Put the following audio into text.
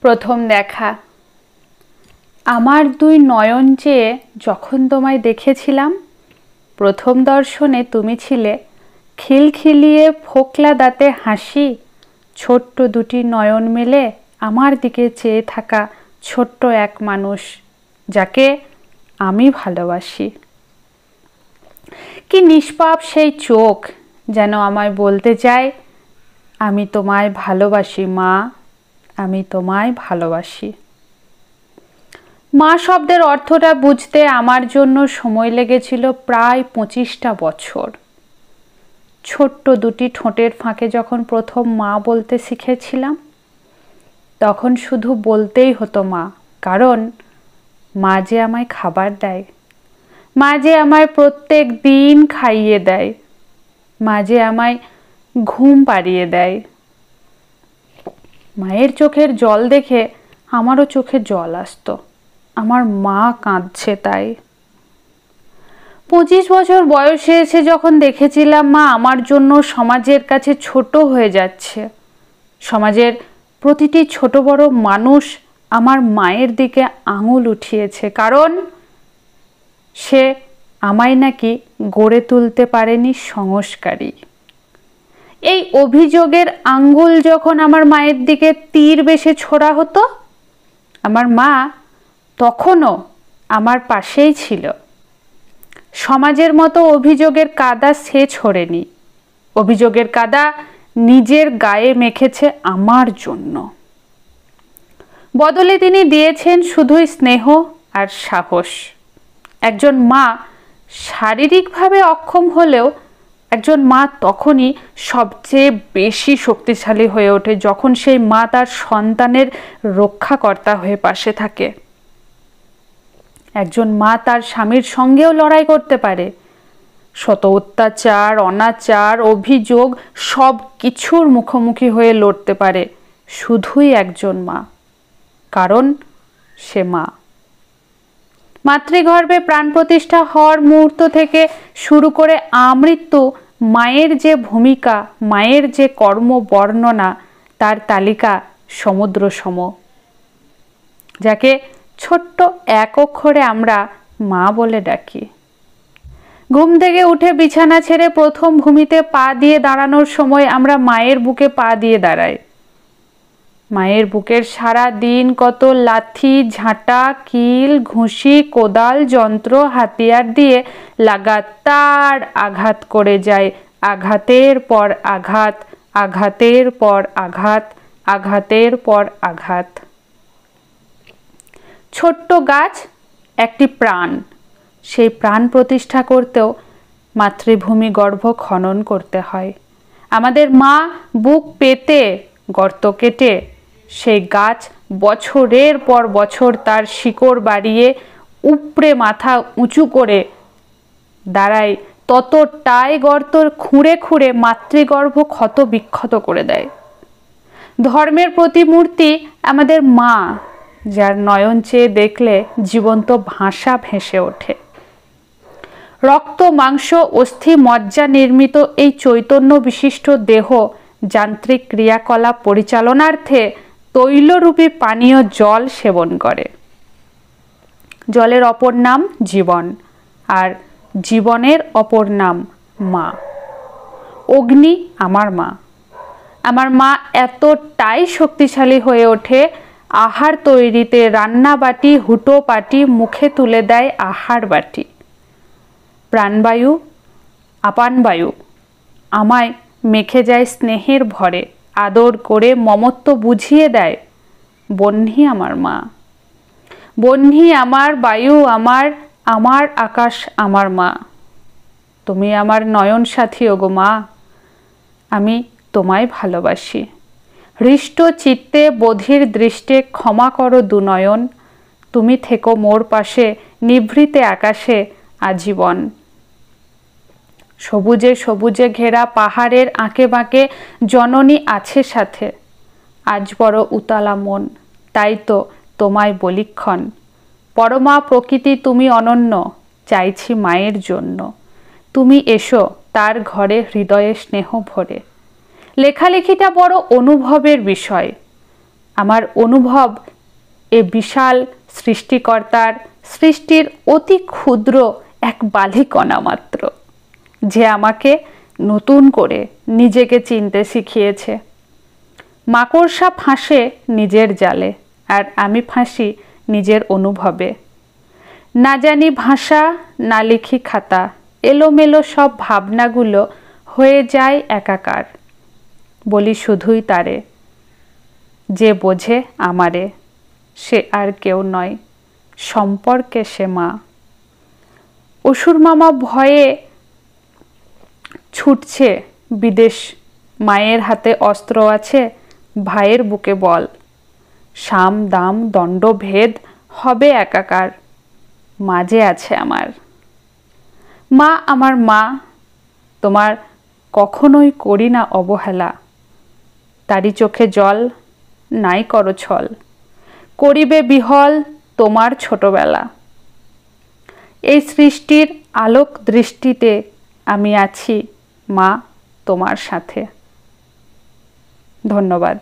প্রথম দেখা। আমার দুই নয়ন চেয়ে যখন তোমায় দেখেছিলাম, প্রথম দর্শনে তুমি ছিলে খিলখিলিয়ে ফোকলা দাঁতে হাসি, ছোট্ট দুটি নয়ন মেলে আমার দিকে চেয়ে থাকা ছোট্ট এক মানুষ, যাকে আমি ভালোবাসি। কি নিষ্পাপ সেই চোখ, যেন আমায় বলতে চায়, আমি তোমায় ভালোবাসি মা, আমি তোমায় ভালোবাসি। মা শব্দের অর্থটা বুঝতে আমার জন্য সময় লেগেছিল প্রায় 25টা বছর। ছোট্ট দুটি ঠোঁটের ফাঁকে যখন প্রথম মা বলতে শিখেছিলাম, তখন শুধু বলতেই হতো মা, কারণ মা যে আমায় খাবার দেয়, মা যে আমায় প্রত্যেক দিন খাইয়ে দেয়, মা যে আমায় ঘুম পাড়িয়ে দেয়। মায়ের চোখের জল দেখে আমারও চোখে জল আসতো, আমার মা কাঁদছে তাই। 25 বছর বয়সে এসে যখন দেখেছিলাম মা আমার জন্য সমাজের কাছে ছোট হয়ে যাচ্ছে, সমাজের প্রতিটি ছোট বড় মানুষ আমার মায়ের দিকে আঙুল উঠিয়েছে, কারণ সে আমায় নাকি গড়ে তুলতে পারেনি সংস্কারী। এই অভিযোগের আঙ্গুল যখন আমার মায়ের দিকে তীর বেশে ছোড়া হতো, আমার মা তখনও আমার পাশেই ছিল। সমাজের মতো অভিযোগের কাদা সে ছোড়েনি, অভিযোগের কাদা নিজের গায়ে মেখেছে আমার জন্য। বদলে তিনি দিয়েছেন শুধুই স্নেহ আর সাহস। একজন মা শারীরিকভাবে অক্ষম হলেও একজন মা তখনই সবচেয়ে বেশি শক্তিশালী হয়ে ওঠে যখন সেই মা তার সন্তানের রক্ষাকর্তা হয়ে পাশে থাকে। একজন মা তার স্বামীর সঙ্গেও লড়াই করতে পারে, শত অত্যাচার, অনাচার, অভিযোগ সব কিছুর মুখোমুখি হয়ে লড়তে পারে শুধুই একজন মা, কারণ সে মা। মাতৃগর্ভে প্রাণ প্রতিষ্ঠা হওয়ার মুহূর্ত থেকে শুরু করে আমৃত্যু মায়ের যে ভূমিকা, মায়ের যে কর্ম বর্ণনা, তার তালিকা সমুদ্র সম, যাকে ছোট্ট এক অক্ষরে আমরা মা বলে ডাকি। ঘুম থেকে উঠে বিছানা ছেড়ে প্রথম ভূমিতে পা দিয়ে দাঁড়ানোর সময় আমরা মায়ের বুকে পা দিয়ে দাঁড়াই। মায়ের বুকের সারা দিন কত লাথি, ঝাঁটা, কিল, ঘুষি, কোদাল, যন্ত্র, হাতিয়ার দিয়ে লাগাতার আঘাত করে যায়, আঘাতের পর আঘাত, আঘাতের পর আঘাত, আঘাতের পর আঘাত। ছোট্ট গাছ একটি প্রাণ, সেই প্রাণ প্রতিষ্ঠা করতেও মাতৃভূমি গর্ভ খনন করতে হয়। আমাদের মা বুক পেতে গর্ত কেটে সেই গাছ বছরের পর বছর তার শিকড় বাড়িয়ে উপড়ে মাথা উঁচু করে দাঁড়ায়, ততটাই গর্ত খুঁড়ে খুঁড়ে মাতৃগর্ভ ক্ষত বিক্ষত করে দেয়। ধর্মের প্রতিমূর্তি আমাদের মা, যার নয়ন চেয়ে দেখলে জীবন্ত ভাষা ভেসে ওঠে। রক্ত, মাংস, অস্থি, মজ্জা নির্মিত এই চৈতন্য বিশিষ্ট দেহ যান্ত্রিক ক্রিয়াকলাপ পরিচালনার্থে তৈলরূপী পানীয় জল সেবন করে। জলের অপর নাম জীবন, আর জীবনের অপর নাম মা। অগ্নি আমার মা। আমার মা এতটাই শক্তিশালী হয়ে ওঠে, আহার তৈরিতে রান্না বাটি, হুটো পাটি, মুখে তুলে দেয় আহার বাটি। প্রাণবায়ু, আপানবায়ু আমায় মেখে যায় স্নেহের ভরে, আদর করে মমত্ব বুঝিয়ে দেয়। বহ্নি আমার মা। বহ্নি আমার, বায়ু আমার, আমার আকাশ আমার মা। তুমি আমার নয়ন সাথী ওগো মা, আমি তোমায় ভালোবাসি। হৃষ্ট চিত্তে বধির দৃষ্টে ক্ষমা করো দুনয়ন, তুমি থেকো মোর পাশে নিভৃতে আকাশে আজীবন। সবুজে সবুজে ঘেরা পাহাড়ের আঁকে বাঁকে জননী আছে সাথে, আজ বড় উতালা মন, তাই তো তোমায় বলিক্ষণ। পরমা প্রকৃতি তুমি অনন্য, চাইছি মায়ের জন্য। তুমি এসো তার ঘরে হৃদয়ে স্নেহ ভরে। লেখালেখিটা বড় অনুভবের বিষয়। আমার অনুভব এ বিশাল সৃষ্টিকর্তার সৃষ্টির অতি ক্ষুদ্র এক বালিকণা মাত্র, যে আমাকে নতুন করে নিজেকে চিনতে শিখিয়েছে। মাকড়সা ফাঁসে নিজের জালে, আর আমি ফাঁসি নিজের অনুভবে। না জানি ভাষা, না লিখি খাতা, এলোমেলো সব ভাবনাগুলো হয়ে যায় একাকার। বলি শুধুই তারে, যে বোঝে আমারে, সে আর কেউ নয়, সম্পর্কে সে মা। অসুর মামা ভয়ে ছুটছে বিদেশ, মায়ের হাতে অস্ত্র আছে, ভাইয়ের বুকে বল। সাম দাম দণ্ড ভেদ হবে একাকার, মাঝে আছে আমার। মা আমার মা, তোমার কখনোই করি না অবহেলা। তারি চোখে জল, নাই করো ছল, করিবে বিহল তোমার ছোটবেলা। এই সৃষ্টির আলোক দৃষ্টিতে আমি আছি মা, তোমার সাথে। ধন্যবাদ।